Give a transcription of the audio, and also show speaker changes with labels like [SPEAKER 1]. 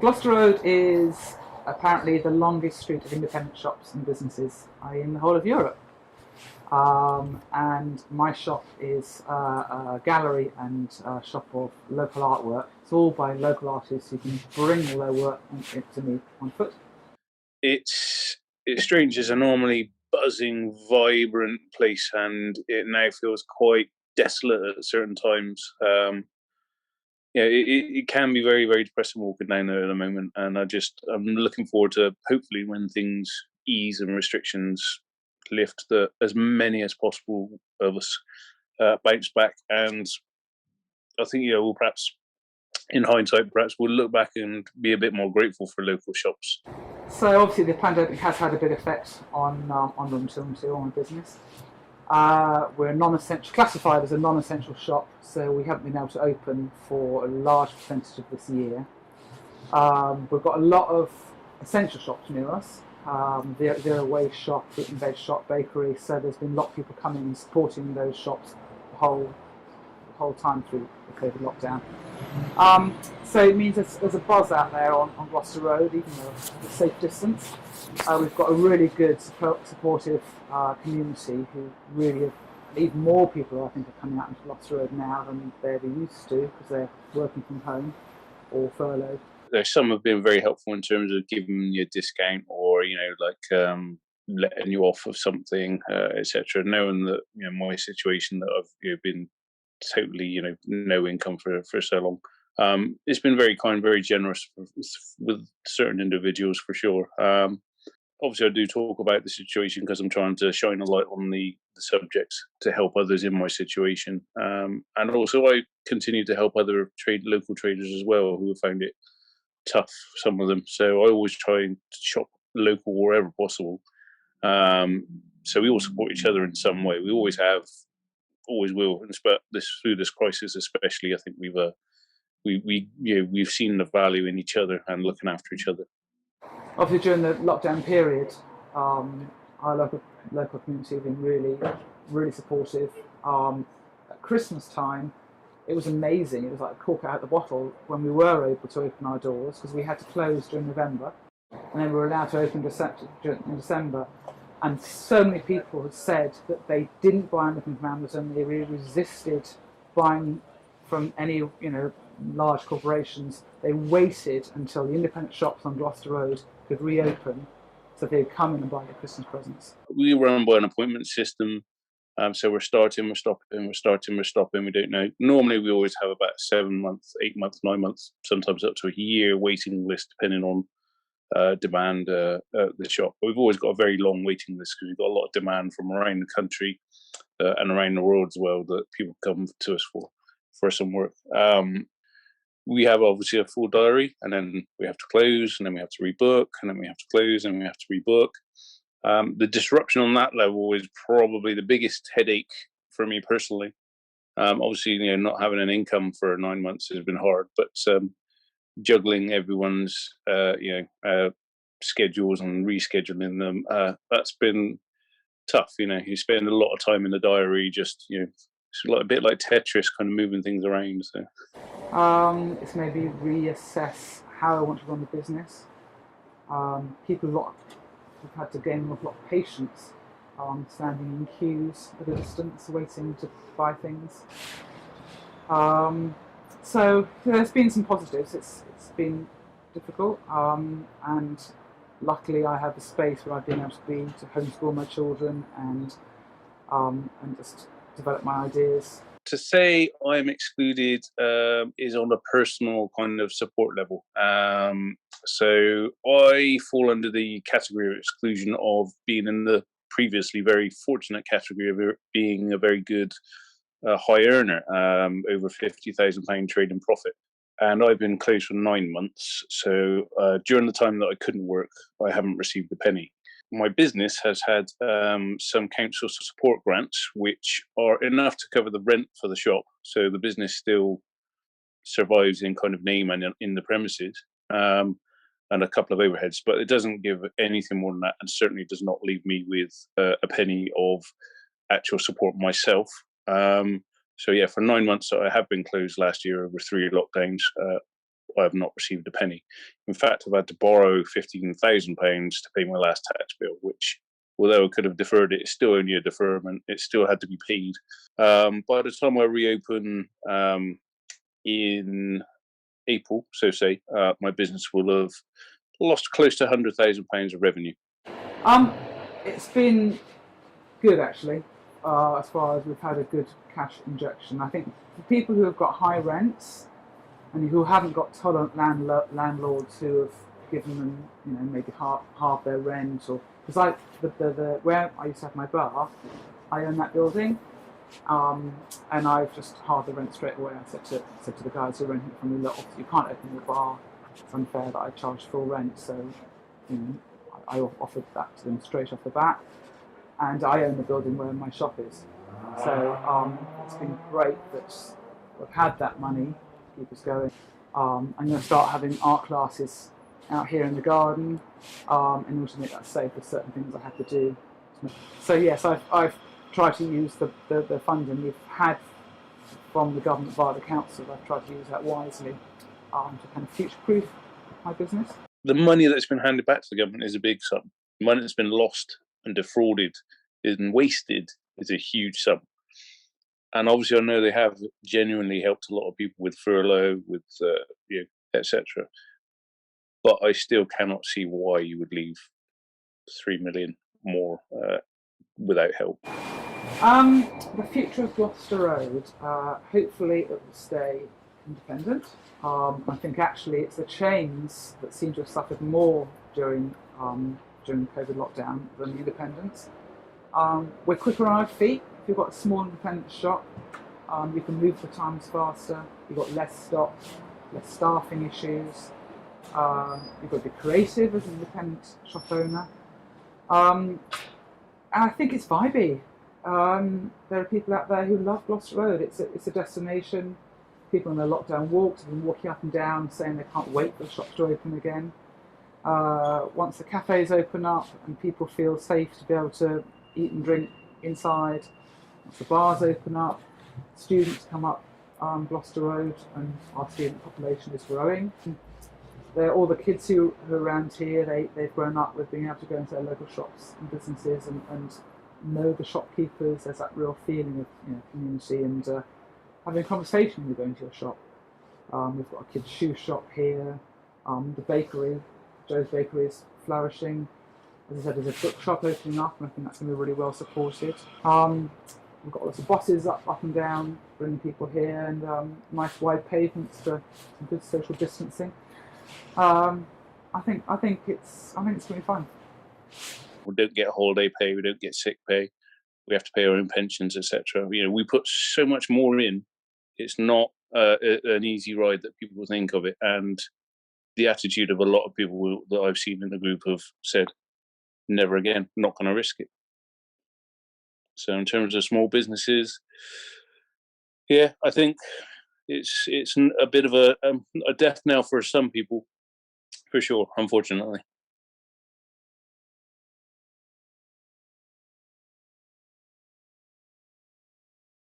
[SPEAKER 1] Gloucester Road is apparently the longest street of independent shops and businesses in the whole of Europe. And my shop is a gallery and a shop of local artwork. It's all by local artists who can bring all their work to me on foot.
[SPEAKER 2] It's strange. It's a normally buzzing, vibrant place, and it now feels quite desolate at certain times. It can be very, very depressing walking down there at the moment, and I'm looking forward to hopefully when things ease and restrictions lift, that as many as possible of us bounce back. And I think we'll perhaps, in hindsight, perhaps we'll look back and be a bit more grateful for local shops.
[SPEAKER 1] So obviously the pandemic has had a big effect on my business. We're classified as a non-essential shop, so we haven't been able to open for a large percentage of this year. We've got a lot of essential shops near us. Zero waste shop, fruit and veg shop, bakery. So there's been a lot of people coming and supporting those shops the whole time through the COVID lockdown. So it means there's a buzz out there on Gloucester Road, even though it's a safe distance. We've got a really good, supportive community who really have, even more people I think are coming out into Gloucester Road now than they ever used to, because they're working from home or furloughed.
[SPEAKER 2] Some have been very helpful in terms of giving you a discount, or letting you off of something, etc. Knowing that my situation, that I've been totally no income for so long. It's been very kind, very generous with certain individuals for sure. Obviously, I do talk about the situation because I'm trying to shine a light on the subjects to help others in my situation, and also I continue to help other local traders as well who have found it tough, some of them. So I always try and shop local wherever possible. So we all support each other in some way. We always have, always will. But through this crisis, especially, I think we've seen the value in each other and looking after each other.
[SPEAKER 1] Obviously, during the lockdown period, our local community have been really, really supportive. At Christmas time, it was amazing. It was like a cork out of the bottle when we were able to open our doors, because we had to close during November, and then we were allowed to open in December. And so many people had said that they didn't buy anything from Amazon. They really resisted buying from any large corporations. They waited until the independent shops on Gloucester Road could reopen, so they'd come in and buy their Christmas presents.
[SPEAKER 2] We run by an appointment system. So we're starting, we're stopping, we don't know. Normally we always have about 7 months, 8 months, 9 months, sometimes up to a year waiting list, depending on demand at the shop. But we've always got a very long waiting list because we've got a lot of demand from around the country and around the world as well, that people come to us for some work. We have obviously a full diary, and then we have to close, and then we have to rebook, and then we have to close, and we have to rebook. The disruption on that level is probably the biggest headache for me personally. Obviously, not having an income for 9 months has been hard, but juggling everyone's schedules and rescheduling them, that's been tough. You spend a lot of time in the diary, just it's a bit like Tetris, kind of moving things around. So
[SPEAKER 1] it's maybe reassess how I want to run the business. People have had to gain a lot of patience, standing in queues at a distance, waiting to buy things. So there's been some positives. It's been difficult, and luckily I have a space where I've been able to homeschool my children and just develop my ideas.
[SPEAKER 2] To say I'm excluded is on a personal kind of support level. So I fall under the category of exclusion of being in the previously very fortunate category of being a very good high earner, over £50,000 trading profit. And I've been closed for 9 months. So during the time that I couldn't work, I haven't received a penny. My business has had some council support grants, which are enough to cover the rent for the shop. So the business still survives in kind of name and in the premises, and a couple of overheads, but it doesn't give anything more than that, and certainly does not leave me with a penny of actual support myself. So yeah, for 9 months I have been closed last year over 3 lockdowns. I have not received a penny. In fact, I've had to borrow £15,000 to pay my last tax bill, which, although I could have deferred it, it's still only a deferment. It still had to be paid. By the time I reopen in April, my business will have lost close to £100,000 of revenue.
[SPEAKER 1] It's been good actually, as far as we've had a good cash injection. I think for people who have got high rents and who haven't got tolerant landlords who have given them, maybe half their rent, or because where I used to have my bar, I own that building, and I've just halved the rent straight away. I said to the guys who are renting it from me, look, you can't open your bar. It's unfair that I charge full rent, so I offered that to them straight off the bat. And I own the building where my shop is. So it's been great that we've had that money to keep us going. I'm going to start having art classes out here in the garden in order to make that safe. There's certain things I have to do. So yes, I've tried to use the funding we've had from the government via the council. I've tried to use that wisely to kind of future-proof my business.
[SPEAKER 2] The money that's been handed back to the government is a big sum. The money that's been lost and defrauded and wasted is a huge sum. And obviously I know they have genuinely helped a lot of people with furlough, with etc. But I still cannot see why you would leave 3 million more without help.
[SPEAKER 1] The future of Gloucester Road, hopefully it will stay independent. I think actually it's the chains that seem to have suffered more during the COVID lockdown than the independents. We're quicker on our feet. If you've got a small independent shop, you can move the times faster. You've got less stock, less staffing issues. You've got to be creative as an independent shop owner. And I think it's vibey. There are people out there who love Gloucester Road. It's a destination. People on their lockdown walks have been walking up and down saying they can't wait for the shops to open again. Once the cafes open up and people feel safe to be able to eat and drink inside, once the bars open up, students come up Gloucester Road and our student population is growing. All the kids who are around here, they've grown up with being able to go into their local shops and businesses and know the shopkeepers. There's that real feeling of community and having a conversation when you go into your shop. We've got a kids' shoe shop here. The bakery, Joe's Bakery, is flourishing. As I said, there's a bookshop opening up, and I think that's going to be really well supported. We've got lots of buses up and down, bringing people here, and nice wide pavements for some good social distancing. I think it's going to be fun.
[SPEAKER 2] We don't get holiday pay, we don't get sick pay, we have to pay our own pensions, etc. We put so much more in. It's not an easy ride that people think of it, and the attitude of a lot of people that I've seen in the group have said, never again, not going to risk it. So in terms of small businesses, yeah, I think it's a bit of a death knell for some people, for sure, unfortunately.